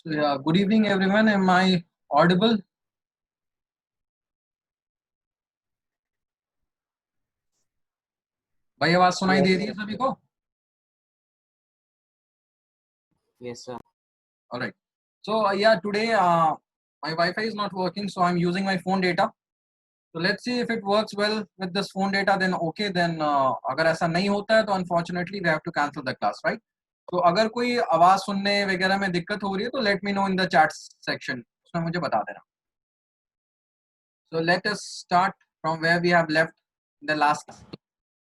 So, yeah, good evening, everyone. Am I audible? भाई आवाज सुनाई दे रही है सभी को? Yes, sir. All right. So, yeah, today my Wi-Fi is not working, so I'm using my phone data. So let's see if it works well with this phone data. Then okay. Then अगर ऐसा नहीं होता है तो unfortunately we have to cancel the class, right? तो अगर कोई आवाज सुनने वगैरह में दिक्कत हो रही है तो let me know in the chat section. उसमें मुझे बता देना. So let us start from where we have left in the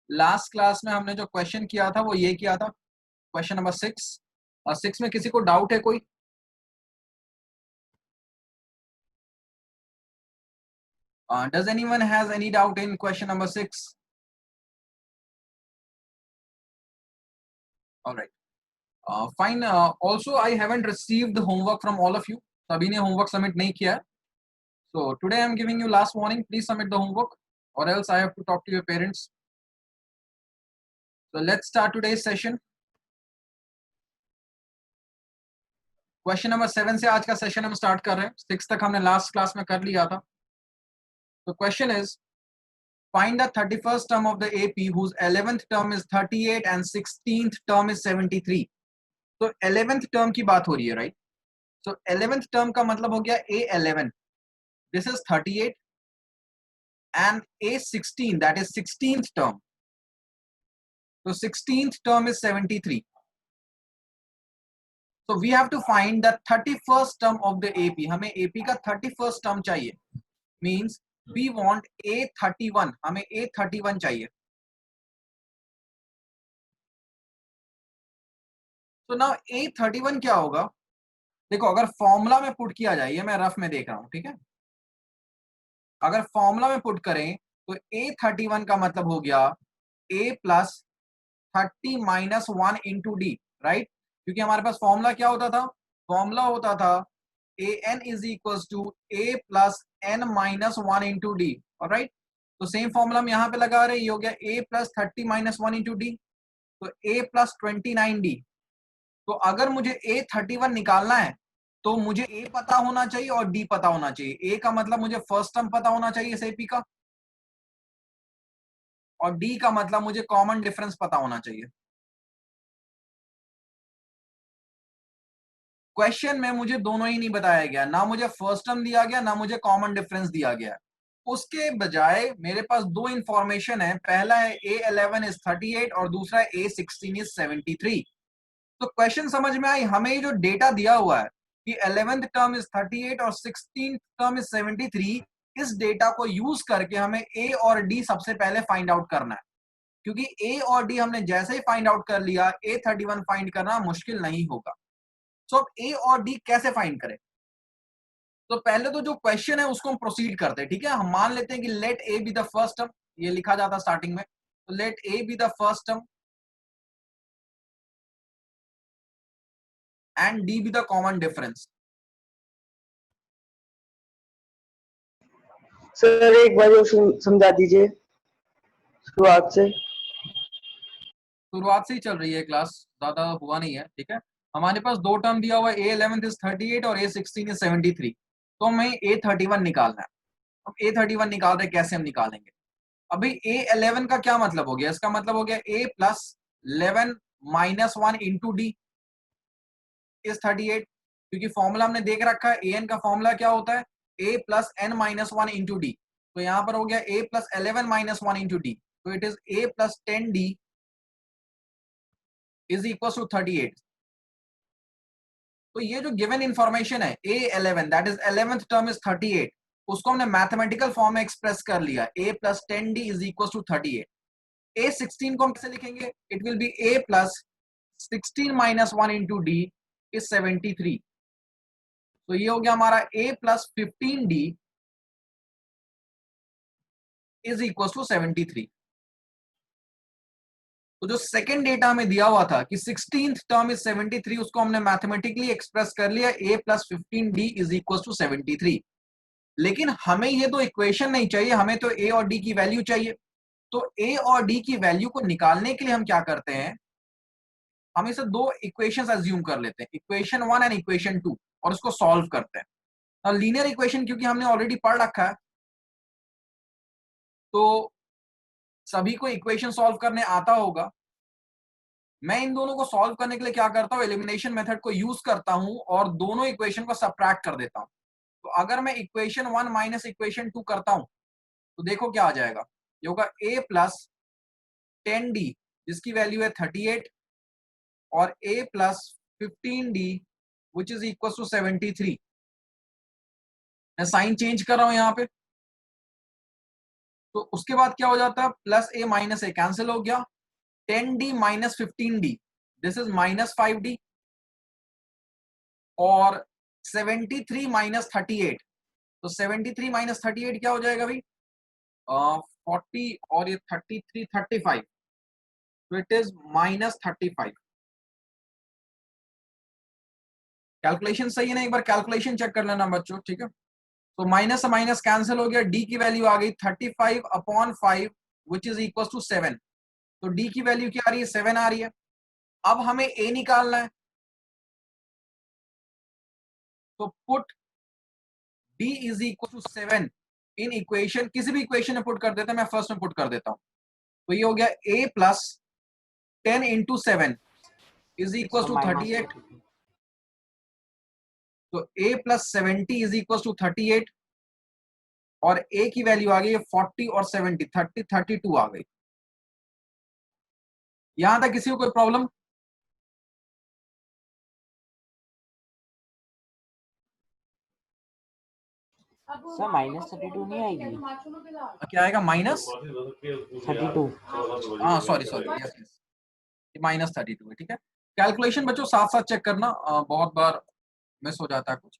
last class में हमने जो क्वेश्चन किया था वो ये किया था, क्वेश्चन नंबर 6. और 6 में किसी को डाउट है कोई? Does anyone has any doubt in question number 6? All right. Fine. Also, I haven't received the homework from all of you. सभी ने homework submit नहीं किया है. So today I'm giving you last warning. Please submit the homework, or else I have to talk to your parents. So let's start today's session. Question number 7 से आज का session हम start कर रहे हैं. 6 तक हमने लास्ट क्लास में कर लिया था. तो question is find the 31st term of the AP whose 11th term is 38 and 16th term is 73. तो 11th term की बात हो रही है, राइट? So 11th term का मतलब हो गया A11. This is 38 and A16, that is 16th term. So 16th term is 73. So we have to find the 31st term of the AP. हमें AP का 31st term चाहिए. Means we want A31. हमें A31 चाहिए. तो now A31 क्या होगा? देखो, अगर फॉर्मूला में पुट किया जाए, ये मैं रफ में देख रहा हूं, ठीक है? अगर फॉर्मूला में पुट करें तो A31 का मतलब हो गया A plus 30 minus 1 into D, right? क्योंकि हमारे पास फॉर्मूला क्या होता था? फॉर्मूला होता था an is equal to a plus n minus 1 into D, right? तो सेम फॉर्मूला हम यहाँ पे लगा रहे हैं. ये हो गया a plus 30 minus 1 into D, तो a प्लस 29 डी. तो अगर मुझे A31 निकालना है तो मुझे A पता होना चाहिए और D पता होना चाहिए. A का मतलब मुझे फर्स्ट टर्म पता होना चाहिए इस AP का, और D का मतलब मुझे कॉमन डिफरेंस पता होना चाहिए. क्वेश्चन में मुझे दोनों ही नहीं बताया गया, ना मुझे फर्स्ट टर्म दिया गया, ना मुझे कॉमन डिफरेंस दिया गया. उसके बजाय मेरे पास दो इंफॉर्मेशन है. पहला है A11 इज 38 और दूसरा है A16 इज 73. तो क्वेश्चन समझ में आई? हमें ये जो डेटा दिया हुआ है कि 11th टर्म इज 38 और 16th टर्म इज 73, इस डेटा को यूज करके हमें A और D सबसे पहले फाइंड आउट करना है. क्योंकि A और D हमने जैसे ही फाइंड आउट कर लिया, A31 फाइंड करना मुश्किल नहीं होगा. तो अब A और D कैसे फाइंड करें? तो पहले तो जो क्वेश्चन है उसको हम प्रोसीड करते हैं, ठीक है? हम मान लेते हैं कि let A be the first term. ये लिखा जाता स्टार्टिंग में. तो let A be the first term and D be the common difference. Sir एक बार और समझा दीजिए शुरुआत से. शुरुआत से ही चल रही है क्लास, ज्यादा हुआ नहीं है, ठीक है? हमारे पास दो टर्म दिया हुआ है, A11 is 38 और A16 is 73. तो हमें A31 निकालना है. हम A31 निकाल रहे हैं, कैसे हम निकालेंगे? अभी A11 का क्या मतलब हो गया? इसका मतलब हो गया A plus 11 minus 1 into D is 38. क्योंकि फॉर्मूला हमने देख रखा है, an का फॉर्मूला क्या होता है? A plus n minus 1 into D. तो यहां पर हो गया A plus 11 minus 1 into D. तो it is A plus 10d is equal to 38. तो ये जो गिवन इंफॉर्मेशन है A11, that is 11th term is 38, उसको हमने मैथमेटिकल फॉर्म में एक्सप्रेस कर लिया. A plus 10d is equal to 38. A16 को हम कैसे लिखेंगे? It will be A plus 16 minus 1 into D is 73. तो ये हो गया हमारा A plus 15d is equal to 73. तो जो सेकेंड डेटा हमें दिया हुआ था कि 16th टर्म इज 73, उसको हमने मैथमेटिकली एक्सप्रेस कर लिया A plus 15d is equal to 73. लेकिन हमें ये तो इक्वेशन नहीं चाहिए, हमें तो A और D की वैल्यू चाहिए. तो A और D की वैल्यू को निकालने के लिए हम क्या करते हैं? हम इसे दो इक्वेशंस अज्यूम कर लेते हैं, इक्वेशन 1 एंड इक्वेशन 2. और उसको सॉल्व करते हैं। लीनियर इक्वेशन क्योंकि हमने ऑलरेडी पढ़ रखा है, तो सभी को इक्वेशन सॉल्व करने आता होगा। मैं इन दोनों को सॉल्व करने के लिए क्या करता हूं, एलिमिनेशन मेथड को यूज करता हूं और दोनों इक्वेशन को सबट्रैक्ट कर देता हूं। तो अगर मैं इक्वेशन 1 माइनस इक्वेशन 2 करता हूं तो देखो क्या आ जाएगा, ये होगा a प्लस 10d जिसकी वैल्यू है 38 और a plus 15d which is equal to 73। मैं साइन चेंज कर रहा हूं यहां पे, तो उसके बाद क्या हो जाता है, plus a minus a cancel हो गया, 10d minus 15d this is minus 5d और 73 माइनस 38, तो 73 माइनस 38 क्या हो जाएगा भाई, 40 और ये 33 35, तो इट इज माइनस 35। कैलकुलेशन सही है ना, एक बार कैलकुलेशन चेक कर लेना बच्चों, ठीक है। तो माइनस से माइनस कैंसिल हो गया, डी की वैल्यू आ गई 35 upon 5 which is equal to 7। तो डी की वैल्यू क्या आ रही है, 7 आ रही है। अब हमें ए निकालना है, तो put D is equal to 7 in equation, किसी भी इक्वेशन में पुट कर देते हैं, मैं फर्स्ट में पुट कर देता हूं। तो ये हो गया a plus 10 into 7 is equal sir to minus 38। 32। तो a plus 70 is equal to 38 और a की वैल्यू आ गई 40 और 70 30 32 आ गई। यहां तक किसी को कोई प्रॉब्लम? सर माइनस 32 नहीं आएगी? क्या आएगा, माइनस 32। हाँ sorry sorry, yes yes, minus 32 है, ठीक है। कैलकुलेशन बच्चों साथ साथ चेक करना, बहुत बार मिस हो जाता है कुछ।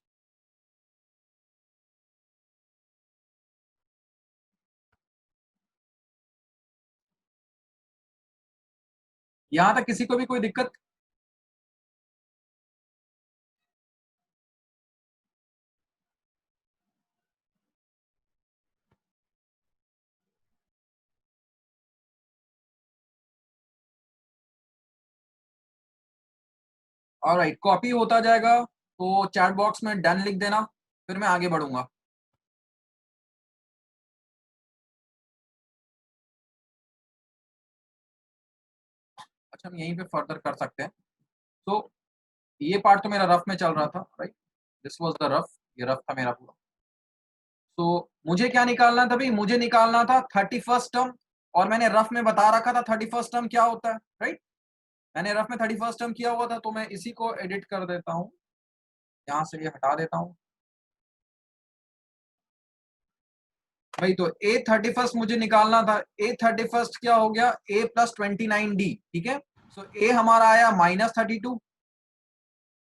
यहां तक किसी को भी कोई दिक्कत? ऑलराइट, कॉपी होता जाएगा तो चैट बॉक्स में डन लिख देना, फिर मैं आगे बढ़ूंगा। अच्छा, हम यहीं पे फर्दर कर सकते हैं। तो ये पार्ट तो मेरा रफ में चल रहा था, right, this was the rough, ये रफ था मेरा पूरा। तो मुझे क्या निकालना था भाई, मुझे निकालना था 31st टर्म, और मैंने रफ में बता रखा था 31st टर्म क्या होता है, राइट। मैंने रफ में 31st टर्म किया हुआ था, तो मैं इसी को एडिट कर देता हूँ, यहां से ये हटा देता हूँ भाई। तो A31 मुझे निकालना था, A31 क्या हो गया, A प्लस 29D, ठीक है। सो A हमारा आया -32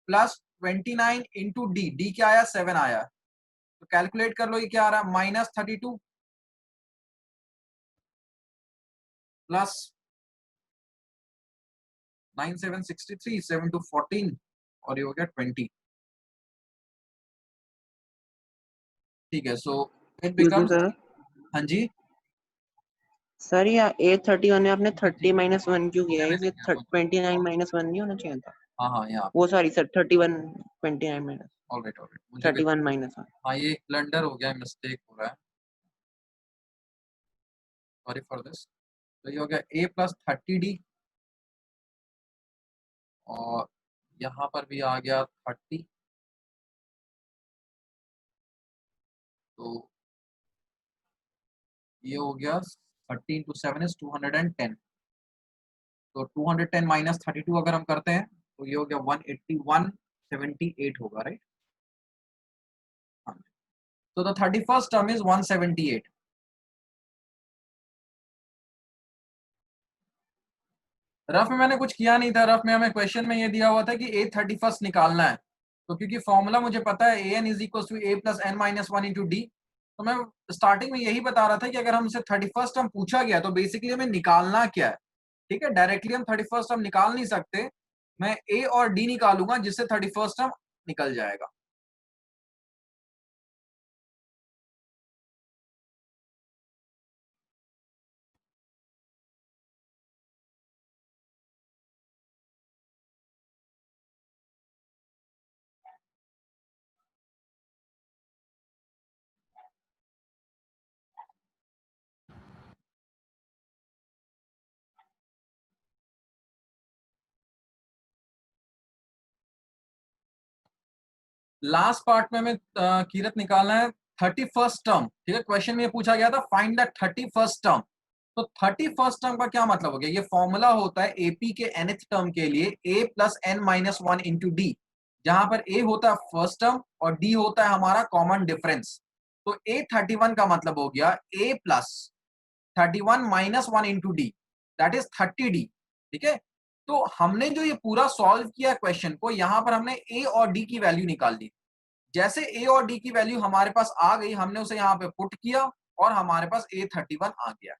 प्लस 29 इंटू डी, डी क्या आया, 7 आया। तो कैलकुलेट कर लो ये क्या आ रहा है, -32 प्लस 9 7 63 7 2 14 और ये हो गया 20, ठीक है। सो इट क्यों बिकम्स, सर? हाँ जी, सर यहाँ A31 में आपने 30 माइनस 1 क्यों किया है? ये 29 माइनस 1 नहीं होना चाहिए था? हाँ हाँ यहाँ वो सॉरी सर, 31 29 माइनस ऑलराइट मुझे भी, 31 माइनस 1। हाँ ये ब्लंडर हो गया, मिस्टेक हो रहा है, सॉरी फॉर दिस। तो ये हो गया A प्लस 30D और यहाँ पर भी आ गया 30, तो ये हो गया 30 इंटू 7 इज 210। तो 210 माइनस 32 अगर हम करते हैं तो ये हो गया 18178 होगा, राइट। हाँ, तो the 31st term is 178। Rough में मैंने कुछ किया नहीं था, रफ में हमें क्वेश्चन में ये दिया हुआ था कि A31 निकालना है, तो क्योंकि फॉर्मूला मुझे पता है an is equal to a plus n minus 1 into D, तो मैं स्टार्टिंग में यही बता रहा था कि अगर हमसे 31st टर्म पूछा गया तो बेसिकली हमें निकालना क्या है, ठीक है। डायरेक्टली हम 31st टर्म निकाल नहीं सकते, मैं a और d निकालूंगा जिससे 31st टर्म निकल जाएगा। लास्ट पार्ट में हमें कीरत निकालना है 31st टर्म, ठीक है। क्वेश्चन में ये पूछा गया था फाइंड द 31st टर्म। तो 31st टर्म का क्या मतलब हो गया? ये फॉर्मूला होता है एपी के nth टर्म के लिए a plus n minus one into D, जहां पर a होता है फर्स्ट टर्म और d होता है हमारा कॉमन डिफरेंस। तो a31 का मतलब हो गया a plus 31 minus one into D, that is 30d, ठीक है। तो हमने जो ये पूरा सॉल्व किया क्वेश्चन को, यहां पर हमने a और d की वैल्यू निकाल ली। जैसे a और d की वैल्यू हमारे पास आ गई, हमने उसे यहाँ पे पुट किया और हमारे पास a31 आ गया।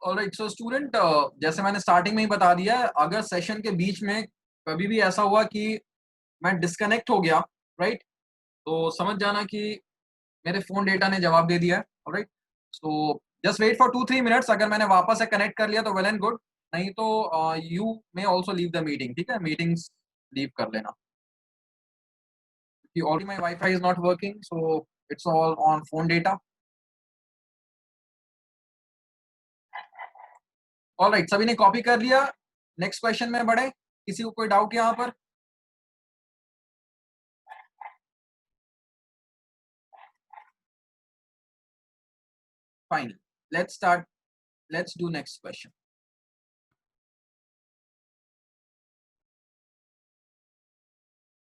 ऑलराइट, सो स्टूडेंट, जैसे मैंने स्टार्टिंग में ही बता दिया है, अगर सेशन के बीच में कभी भी ऐसा हुआ कि मैं डिस्कनेक्ट हो गया, राइट, तो समझ जाना कि मेरे फोन डेटा ने जवाब दे दिया है। Alright, so just wait for 2-3 minutes. अगर मैंने वापस से कनेक्ट कर लिया तो वेल एंड गुड, नहीं तो you may also leave the meeting, ठीक है। मीटिंग्स लीव कर लेना, कि already my wifi is not working, so it's all on phone data. Alright, सभी ने कॉपी कर लिया। नेक्स्ट क्वेश्चन में बढ़े। किसी को कोई डाउट यहाँ पर? Fine, let's start, let's do next question.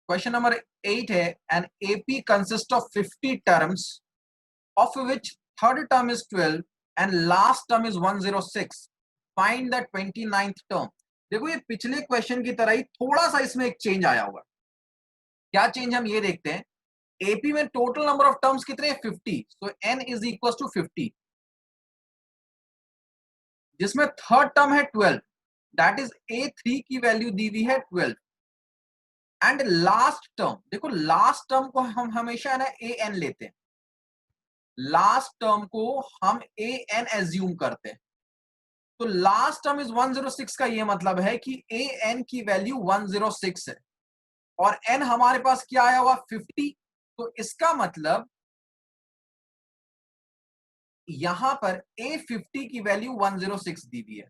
Question number 8 है, an AP consist of 50 terms of which third term is 12 and last term is 106. Find the 29th term. देखो ये पिछले क्वेश्चन की तरह ही थोड़ा सा इसमें एक चेंज आया हुआ है। क्या चेंज हम ये देखते हैं। एपी में टोटल नंबर ऑफ टर्म्स कितने हैं? 50, so n is equals to 50, जिसमें थर्ड टर्म है 12, दैट इज a3 की वैल्यू दी हुई है 12। एंड लास्ट टर्म, देखो लास्ट टर्म को हम हमेशा है ना an लेते हैं, लास्ट टर्म को हम an एज्यूम करते हैं। तो लास्ट टर्म इज 106 का ये मतलब है कि an की वैल्यू 106 है और n हमारे पास क्या आया हुआ? 50। तो इसका मतलब यहां पर a50 की वैल्यू 106 दी हुई है,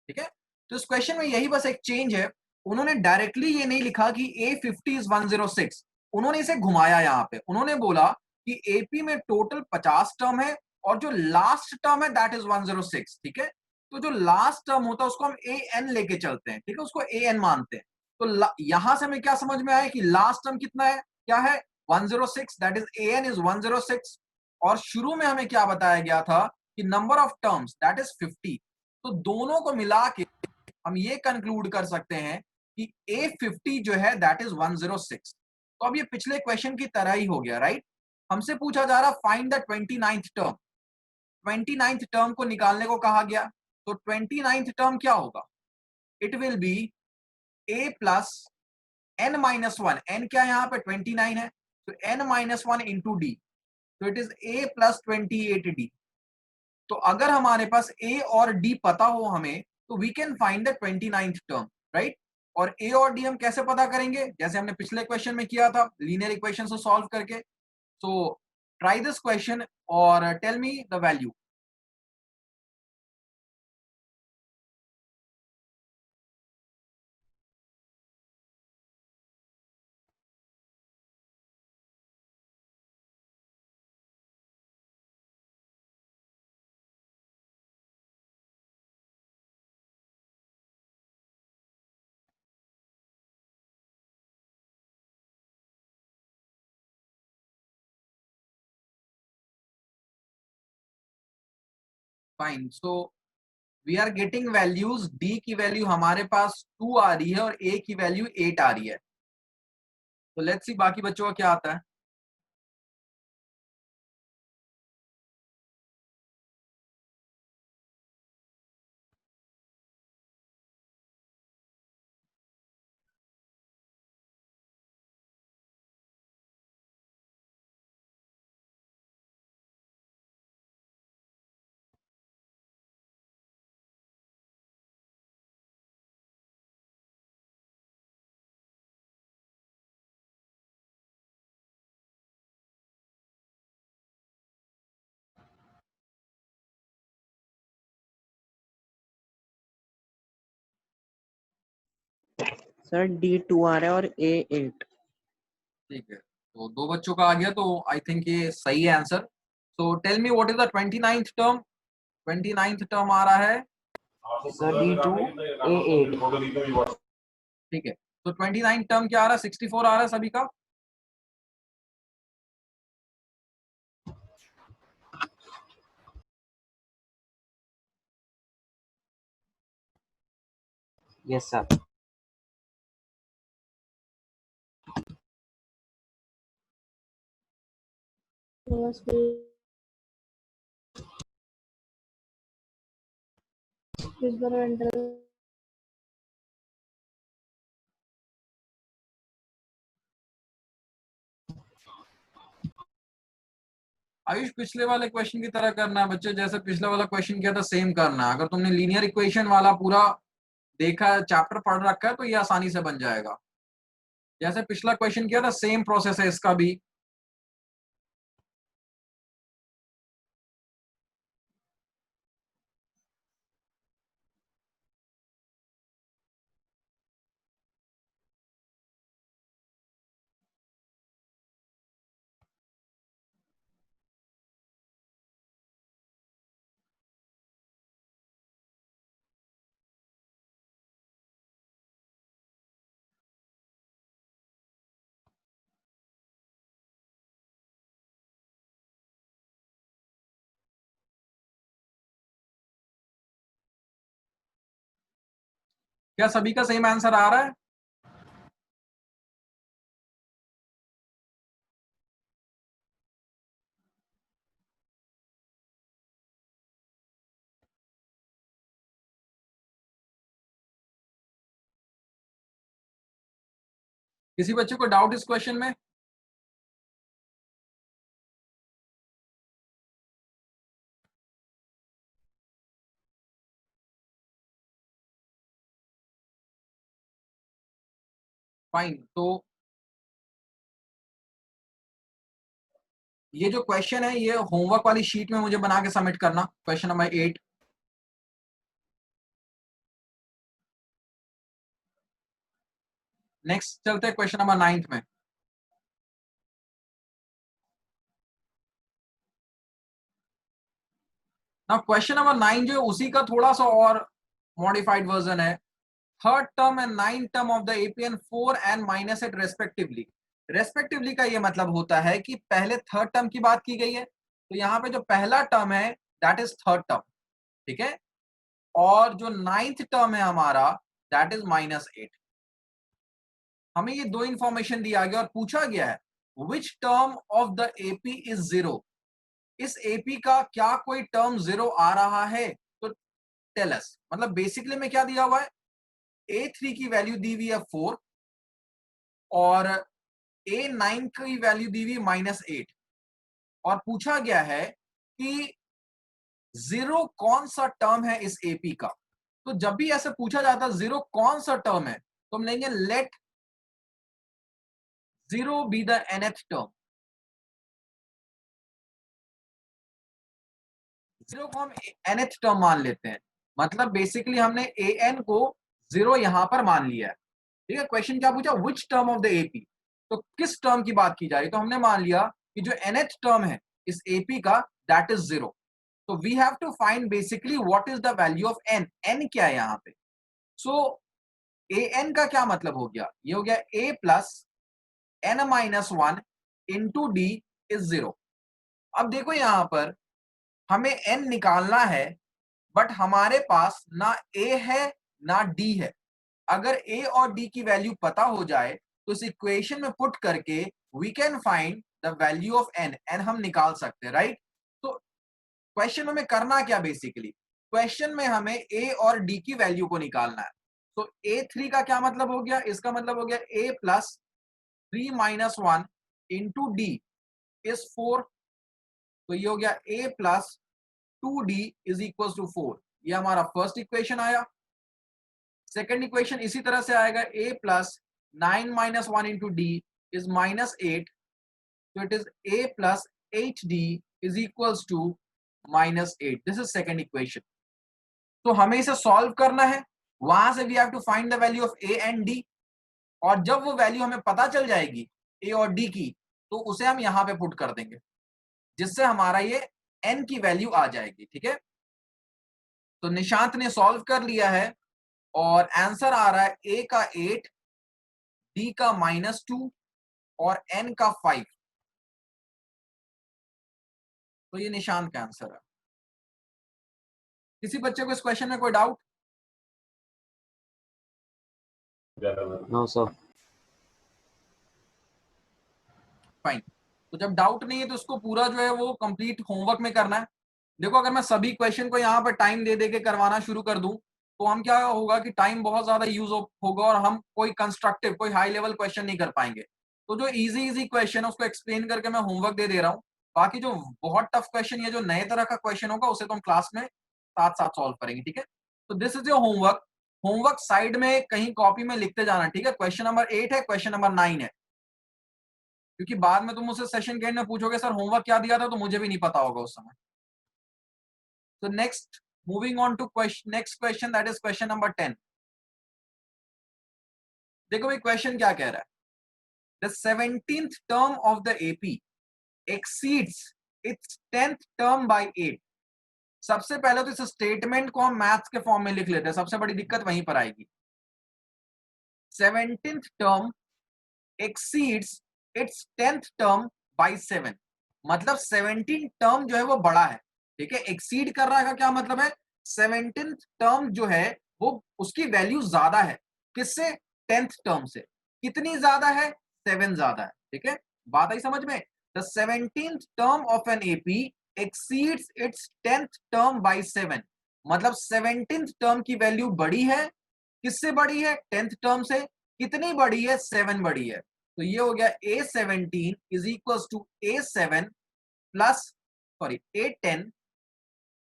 ठीक है। तो इस क्वेश्चन में यही बस एक चेंज है, उन्होंने डायरेक्टली ये नहीं लिखा कि a50 इज 106, उन्होंने इसे घुमाया। यहां पे उन्होंने बोला कि एपी में टोटल 50 टर्म है और जो लास्ट टर्म है दैट इज 106, ठीक है। तो जो लास्ट टर्म होता है उसको हम an लेके चलते हैं, ठीक है, उसको an मानते हैं। तो यहां से हमें क्या समझ में आया कि लास्ट टर्म कितना है? क्या है? 106, दैट इज an इज 106। और शुरू में हमें क्या बताया गया था कि number of terms that is 50। तो दोनों को मिला के हम ये कंक्लूड कर सकते हैं कि a50 जो है दैट इज 106। तो अब ये पिछले क्वेश्चन की तरह ही हो गया, राइट। हमसे पूछा जा रहा find the 29th term. 29th term को निकालने को कहा गया। तो 29th टर्म क्या होगा? It will be a plus n minus one. n क्या यहाँ पे? 29 है, तो n minus one into D, तो it is a plus 28d। तो अगर हमारे पास a और d पता हो हमें, तो we can find the 29th term, right. और a और d हम कैसे पता करेंगे? जैसे हमने पिछले क्वेश्चन में किया था, लीनियर इक्वेशन को सॉल्व करके। सो ट्राई दिस क्वेश्चन और tell me the value. Fine, so we are getting values. d की वैल्यू हमारे पास 2 आ रही है और a की वैल्यू 8 आ रही है। तो लेट्स सी बाकी बच्चों का क्या आता है। सर D2 आ रहा है और A8। ठीक है, तो दो बच्चों का आ गया, तो आई थिंक ये सही है answer. So tell me what is the 29th term. 29th term आ रहा है, सर D2 A8। ठीक है। तो 29 टर्म क्या आ रहा है? 64 आ रहा है सभी का। Yes sir. आयुष, पिछले वाले क्वेश्चन की तरह करना है बच्चे, जैसे पिछले वाला क्वेश्चन किया था सेम करना है। अगर तुमने लीनियर इक्वेशन वाला पूरा देखा, चैप्टर पढ़ रखा है, तो ये आसानी से बन जाएगा। जैसे पिछला क्वेश्चन किया था सेम प्रोसेस है इसका भी। क्या सभी का सेम आंसर आ रहा है? किसी बच्चे को डाउट इस क्वेश्चन में? फाइन। तो ये जो क्वेश्चन है ये होमवर्क वाली शीट में मुझे बना के सबमिट करना, क्वेश्चन नंबर 8। नेक्स्ट चलते हैं क्वेश्चन नंबर 9 में। ना क्वेश्चन नंबर 9 जो है उसी का थोड़ा सा और मॉडिफाइड वर्जन है। Third term and 9th term of the APN 4 and -8 respectively. Respectively का ये मतलब होता है कि पहले थर्ड टर्म की बात की गई है, तो यहाँ पे जो पहला टर्म है दैट इज थर्ड टर्म, ठीक है। और जो 9th टर्म है हमारा दैट इज -8। हमें ये दो इंफॉर्मेशन दिया गया और पूछा गया है विच term of the AP is 0। इस एपी का क्या कोई टर्म 0 आ रहा है? तो टेल अस। मतलब बेसिकली में क्या दिया हुआ है, A3 की वैल्यू दी हुई है 4 और A9 की वैल्यू दी हुई -8, और पूछा गया है कि 0 कौन सा टर्म है इस एपी का। तो जब भी ऐसे पूछा जाता है 0 कौन सा टर्म है, तो हम लेंगे let 0 be the nth term. 0 को हम nth टर्म मान लेते हैं, मतलब बेसिकली हमने an को 0 यहां पर मान लिया है, ठीक है। क्वेश्चन क्या पूछा, विच टर्म ऑफ द एपी, तो किस टर्म की बात की जा रही है। तो हमने मान लिया कि जो nth टर्म है इस एपी का दैट इज 0। तो we have to find basically what is the value of n। n क्या है यहाँ पे? सो an का क्या मतलब हो गया, ये हो गया a plus n-1 into D is 0। अब देखो यहां पर हमें n निकालना है, बट हमारे पास ना a है ना d है। अगर a और d की वैल्यू पता हो जाए तो इस इक्वेशन में पुट करके we can find the value of n। n हम निकाल सकते हैं, राइट। तो क्वेश्चन में करना क्या, बेसिकली क्वेश्चन में हमें a और d की वैल्यू को निकालना है। तो A3 का क्या मतलब हो गया, इसका मतलब हो गया a plus 3-1 into D is 4। तो ये हो गया a plus 2d is equal to 4। ये हमारा फर्स्ट इक्वेशन आया। सेकेंड इक्वेशन इसी तरह से आएगा, a plus 9-1 into D is -8। तो it is a plus 8d is equal to -8। This is second equation. तो हमें इसे सॉल्व करना है, वहां से we have to find the value of a and d। और जब वो वैल्यू हमें पता चल जाएगी ए और डी की, तो उसे हम यहां पे पुट कर देंगे, जिससे हमारा ये n की वैल्यू आ जाएगी। ठीक है, तो निशांत ने सॉल्व कर लिया है और आंसर आ रहा है ए का 8, डी का -2 और n का 5। तो ये निशांत का आंसर है। किसी बच्चे को इस क्वेश्चन में कोई डाउट? No, sir. फाइन। तो जब डाउट नहीं है तो उसको पूरा जो है वो कंप्लीट होमवर्क में करना है। देखो, अगर मैं सभी क्वेश्चन को यहाँ पर टाइम दे दे के करवाना शुरू कर दूं, तो हम क्या होगा कि टाइम बहुत ज्यादा यूज होगा और हम कोई कंस्ट्रक्टिव, कोई हाई लेवल क्वेश्चन नहीं कर पाएंगे। तो जो इजी इजी क्वेश्चन है उसको एक्सप्लेन करके मैं होमवर्क दे दे रहा हूँ। बाकी जो बहुत टफ क्वेश्चन या जो नए तरह का क्वेश्चन होगा उसे तो हम क्लास में साथ साथ सॉल्व करेंगे। ठीक है, तो this is your homework. Homework side में कहीं कॉपी में लिखते जाना। ठीक है, क्वेश्चन नंबर 8 है, क्वेश्चन नंबर 9 है, क्योंकि बाद में तुम मुझसे सेशन के एंड में पूछोगे सर होमवर्क क्या दिया था, तो मुझे भी नहीं पता होगा उस समय। So next, moving on to next question, that is question number 10. देखो भाई क्वेश्चन क्या कह रहा है, the 17th term of the AP exceeds its 10th term by 8. सबसे पहले तो इस स्टेटमेंट को हम मैथ्स के फॉर्म में लिख लेते हैं, सबसे बड़ी दिक्कत वहीं पर आएगी। 17th term exceeds its 10th term by 7, मतलब 17th टर्म जो है वो बड़ा है। ठीक है, एक्सीड कर रहा है का क्या मतलब है, 17th टर्म जो है वो उसकी वैल्यू ज्यादा है किससे, 10th टर्म से। कितनी ज्यादा है, 7 ज्यादा है। ठीक है, बात आई समझ में। The 17th term of an AP exceeds its 10th term by 7, मतलब 17th टर्म की वैल्यू बड़ी है, किससे बड़ी है, 10th टर्म से। कितनी बड़ी है, 7 बड़ी है। तो ये हो गया A17 is equal to A7 plus sorry A10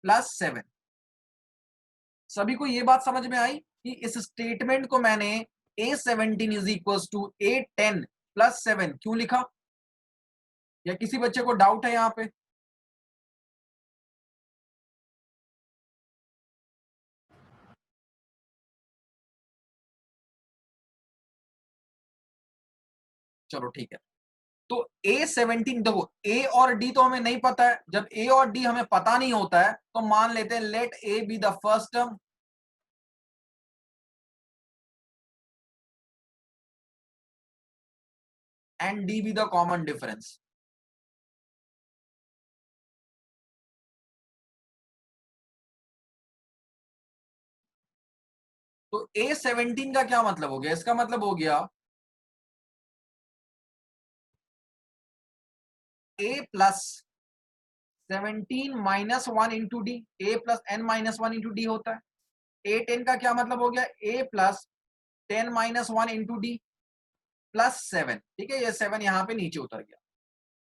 plus 7। सभी को ये बात समझ में आई कि इस स्टेटमेंट को मैंने A17 is equal to A10 plus 7 क्यों लिखा, या किसी बच्चे को डाउट है यहां पे? चलो ठीक है, तो A17 देखो, A और D तो हमें नहीं पता है। जब A और D हमें पता नहीं होता है तो मान लेते हैं let A be the first term and D be the common difference. तो A17 का क्या मतलब हो गया, इसका मतलब हो गया A plus 17 minus 1 into D, A plus N minus 1 into D होता है। A10 का क्या मतलब हो गया, A plus 10 minus 1 into D plus 7। ठीक है, ये 7 यहां पे नीचे उतर गया,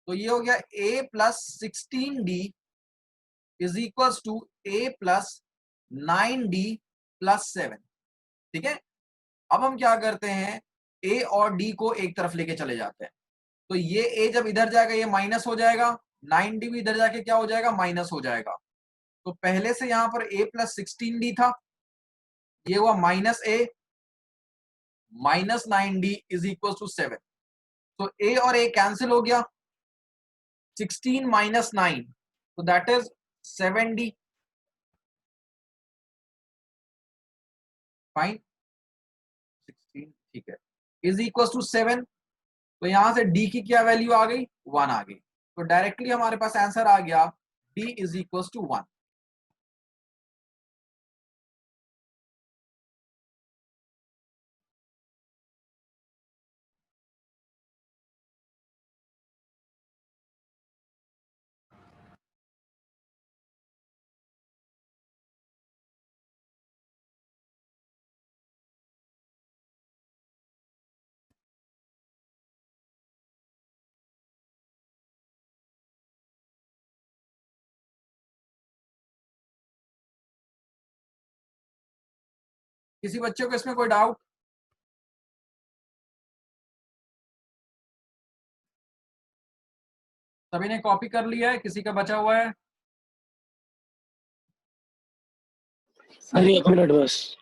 तो ये हो गया A plus 16D is equal to A plus 9D plus 7। ठीक है, अब हम क्या करते हैं, A और D को एक तरफ लेके चले जाते हैं। तो ये A जब इधर जाएगा ये माइनस हो जाएगा, 9D भी इधर जाके क्या हो जाएगा, माइनस हो जाएगा। तो पहले से यहां पर A प्लस 16D था, ये हुआ minus A minus 9D is equal to 7। तो A और A कैंसिल हो गया, 16 माइनस 9, तो दैट इज 7D। फाइन, 16 ठीक है, इज इक्वल टू 7। तो यहां से D की क्या वैल्यू आ गई, 1 आ गई। तो डायरेक्टली हमारे पास आंसर आ गया D इज इक्वल टू 1। किसी बच्चे को इसमें कोई डाउट? सभी ने कॉपी कर लिया है, किसी का बचा हुआ है? सर 1 मिनट बस।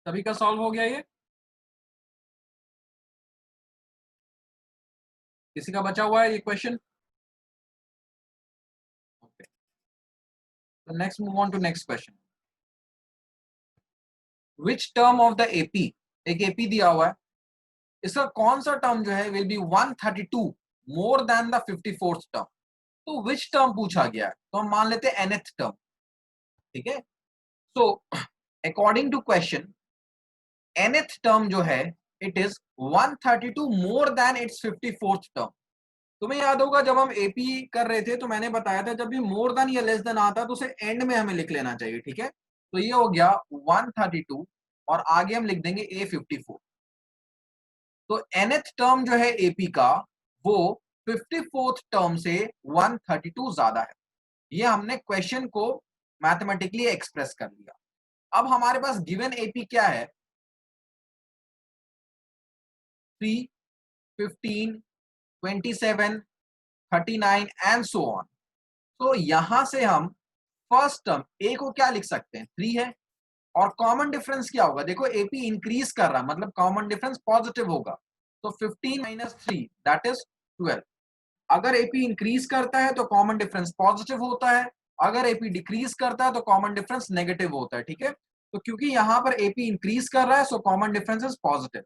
सभी का सॉल्व हो गया ये? किसी का बचा हुआ है ये क्वेश्चन? ओके, तो next move on to next question. Which term of the AP, एक एपी दिया हुआ है, इसका कौन सा टर्म जो है will be 132 more than the 54th term. तो विच टर्म पूछा गया है, तो हम मान लेते हैं nth टर्म. ठीक है, so according to question nth term जो है it is 132 more than its 54th term. तुम्हें याद होगा जब हम एपी कर रहे थे तो मैंने बताया था जब भी मोर देन या लेस देन आता है तो उसे एंड में हमें लिख लेना चाहिए. ठीक है, तो ये हो गया 132 और आगे हम लिख देंगे A54. तो nth टर्म जो है एपी का वो 54th टर्म से 132 ज्यादा है. ये हमने क्वेश्चन को मैथमेटिकली एक्सप्रेस कर लिया. अब हमारे पास गिवन एपी क्या है? 3, 15, 27, 39 एंड सो ऑन. तो यहां से हम फर्स्ट टर्म ए को क्या लिख सकते हैं? 3 है. और कॉमन डिफरेंस क्या होगा? देखो एपी इंक्रीज कर रहा है मतलब कॉमन डिफरेंस पॉजिटिव होगा. तो 15 माइनस 3 दैट इज 12. अगर एपी इंक्रीज करता है तो कॉमन डिफरेंस पॉजिटिव होता है, अगर एपी डिक्रीज करता है तो कॉमन डिफरेंस नेगेटिव होता है. ठीक है, तो क्योंकि यहां पर एपी इंक्रीज कर रहा है so common difference is positive.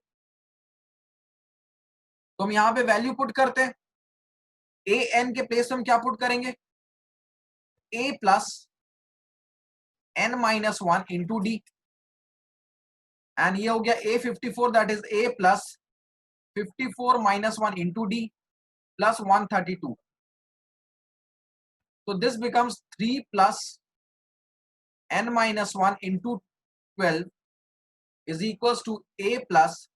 तो हम यहां पे वैल्यू पुट करते हैं. ए एन के प्लेस में हम क्या पुट करेंगे? A plus N minus 1 into d. And ये हो गया A54 that is A plus 54 minus 1 into D plus 132. So this becomes 3 plus n minus 1 into 12 is equals to a plus,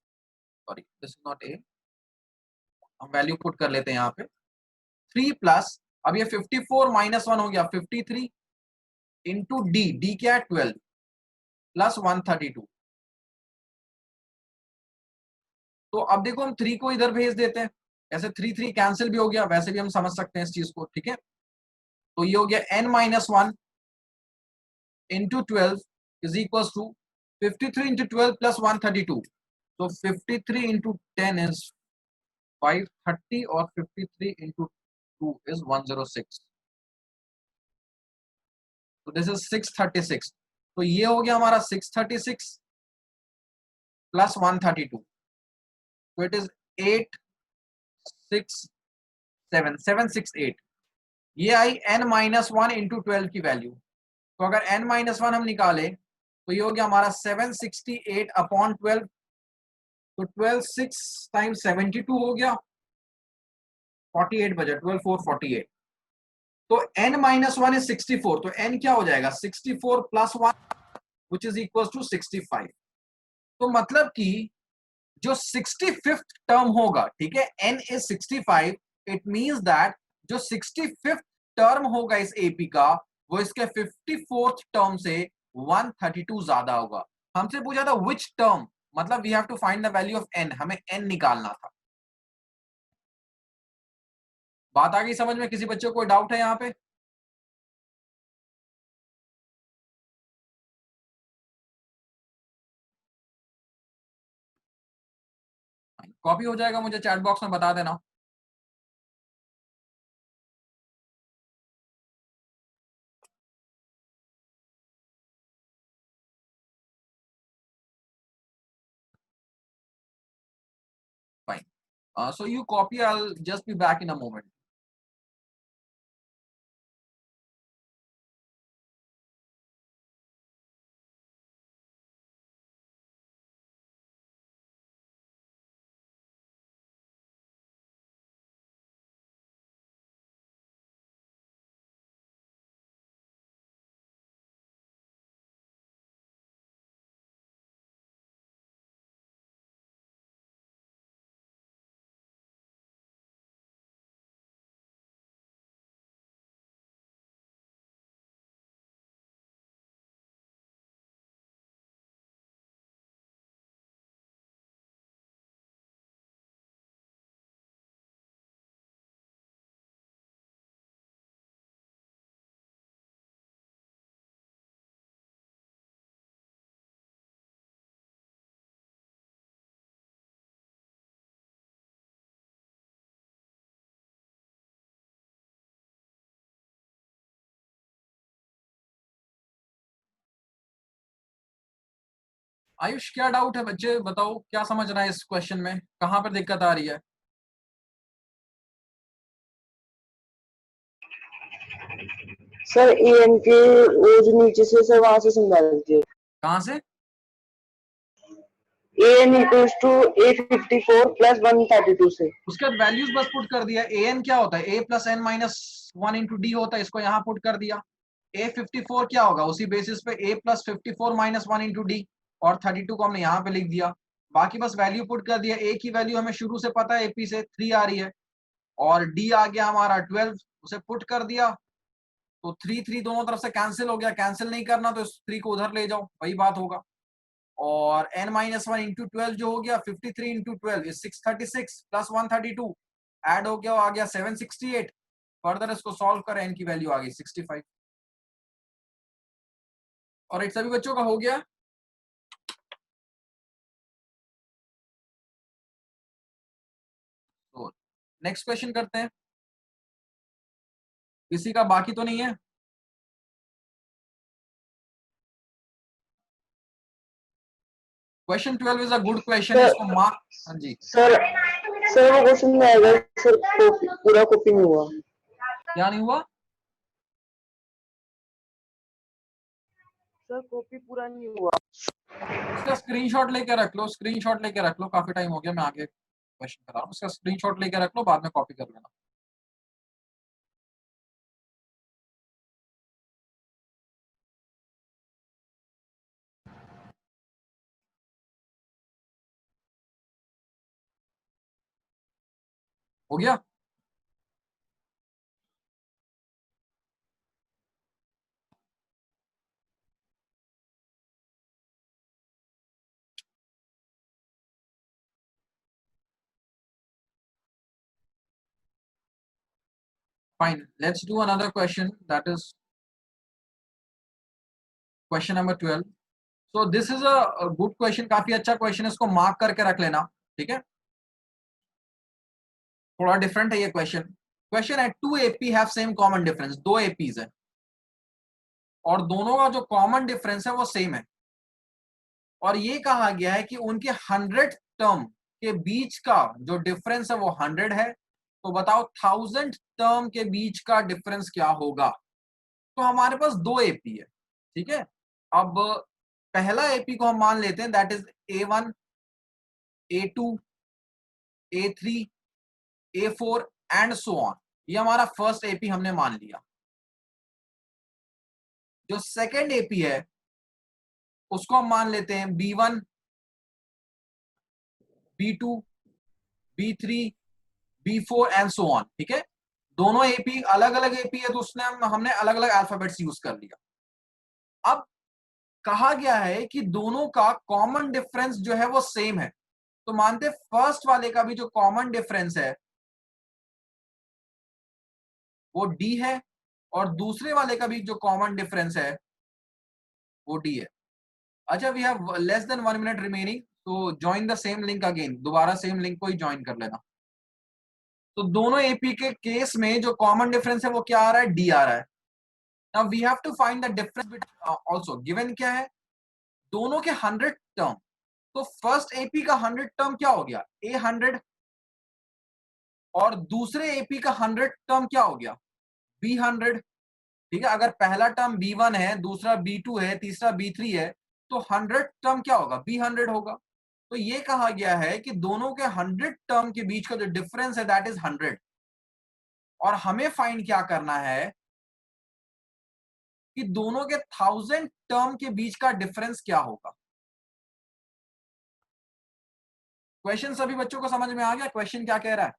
sorry this is not a, हम value put कर लेते हैं यहाँ पे 3 plus, अब ये 54 माइनस 1 हो गया 53 इंटू डी, डी क्या है 12 प्लस 132. तो अब देखो हम 3 को इधर भेज देते हैं, ऐसे 3 3 कैंसिल भी हो गया, वैसे भी हम समझ सकते हैं इस चीज को. ठीक है, तो ये हो गया n minus 1 into 12 is equals to 53 into 12 plus 132. So 53 into 10 is 530 or 53 into 2 is 106. So this is 636. तो ये हो गया हमारा 636 plus 132. So it is 867 ये आई n माइनस 1 इंटू 12 की वैल्यू. तो अगर n माइनस 1 हम निकाले तो ये हो गया हमारा 768 अपॉन 12. तो 12 6 टाइम्स 72 हो गया 48 बजा 12 4 48. तो n माइनस 1 इज 64. तो n क्या हो जाएगा? 64 plus 1 which is equal to 65. तो मतलब कि जो 65th टर्म होगा, ठीक है, n is 65, it means that जो 65th टर्म होगा इस एपी का वो इसके 54th टर्म से 132 ज्यादा होगा. हमसे पूछा था विच टर्म, मतलब we have to find the value of n, हमें n निकालना था. बात आ गई समझ में? किसी बच्चे को कोई डाउट है यहाँ पे? कॉपी हो जाएगा, मुझे चैट बॉक्स में बता देना. Fine. So you copy, I'll just be back in a moment. Ayush क्या डाउट है बच्चे, बताओ क्या समझ रहा है इस क्वेश्चन में, कहाँ पर दिक्कत आ रही है? सर ए एन के वो जो नीचे से सर वहां से समझा दीजिए। कहाँ से? A n equals to A54 plus 132 से। उसके बाद वैल्यूज बस पुट कर दिया। ए एन क्या होता है? A plus N minus 1 into D होता है, इसको यहाँ पुट कर दिया। A54 क्या होगा? उसी बेसिस पे A plus 54 minus 1 into D, और 32 को हमने यहाँ पे लिख दिया। बाकी बस वैल्यू पुट कर दिया। ए की वैल्यू हमें शुरू से पता है, एपी से 3 आ रही है, और डी आ गया हमारा 12, उसे पुट कर दिया। तो 3 3 दोनों तरफ से कैंसिल हो गया। कैंसिल नहीं करना तो 3 को उधर ले जाओ, वही बात होगा। और n माइनस 1 इंटू 12 जो हो गया 53 इंटू 12 इज 636 प्लस 132 ऐड हो गया, आ गया 768। फर्दर इसको सॉल्व करें, n की वैल्यू आ गई 65। और सभी बच्चों का हो गया। तो नेक्स्ट क्वेश्चन करते हैं। किसी का बाकी तो नहीं है? Question 12 is a good question, इसको मार्क। हाँ जी सर वो क्वेश्चन में आएगा सर, पूरा कॉपी नहीं हुआ। क्या नहीं हुआ? सर कॉपी पूरा नहीं हुआ। उसका स्क्रीनशॉट लेके रख लो, स्क्रीनशॉट लेके रख लो, काफी टाइम हो गया, मैं आगे क्वेश्चन कर रहा हूँ। उसका स्क्रीनशॉट लेके रख लो, बाद में कॉपी कर लेना। हो गया? Fine. Let's do another question. That is question number 12. So this is a good question. काफी अच्छा क्वेश्चन है, इसको मार्क करके रख लेना, ठीक है? थोड़ा डिफरेंट है ये क्वेश्चन। क्वेश्चन है 2 AP have same common difference. 2 APs है और दोनों का जो कॉमन डिफरेंस है वो सेम है, और ये कहा गया है कि उनके 100 टर्म के बीच का जो डिफरेंस है वो 100 है। तो बताओ 1000 टर्म के बीच का डिफरेंस क्या होगा? तो हमारे पास 2 AP है, ठीक है? अब पहला AP को हम मान लेते हैं, that is A1, A2, A3, A4 and so on. ये हमारा फर्स्ट AP हमने मान लिया। जो सेकंड AP है उसको हम मान लेते हैं B1, B2, B3, B4 and so on, ठीक है? दोनों AP अलग अलग AP है, तो उसने हमने अलग अलग अल्फाबेट्स यूज कर लिया। अब कहा गया है कि दोनों का कॉमन डिफरेंस जो है वो सेम है, तो मानते फर्स्ट वाले का भी जो कॉमन डिफरेंस है वो D है, और दूसरे वाले का भी जो कॉमन डिफरेंस है वो D है। अच्छा, we have less than 1 minute remaining, तो join the same link again. दोबारा सेम लिंक को ही ज्वाइन कर लेना। तो दोनों एपी के केस में जो कॉमन डिफरेंस है वो क्या आ रहा है? डी आ रहा है। Now we have to find the difference also. Given क्या है? दोनों के 100 टर्म। तो फर्स्ट एपी का 100 टर्म क्या हो गया? A100, और दूसरे एपी का 100 टर्म क्या हो गया? B100, ठीक है? अगर पहला टर्म B1 है, दूसरा B2 है, तीसरा B3 है, तो 100 टर्म क्या होगा? B100 होगा। तो ये कहा गया है कि दोनों के 100 टर्म के बीच का जो डिफरेंस है दैट इज 100, और हमें फाइंड क्या करना है कि दोनों के 1000 टर्म के बीच का डिफरेंस क्या होगा। क्वेश्चन सभी बच्चों को समझ में आ गया? क्वेश्चन क्या कह रहा है?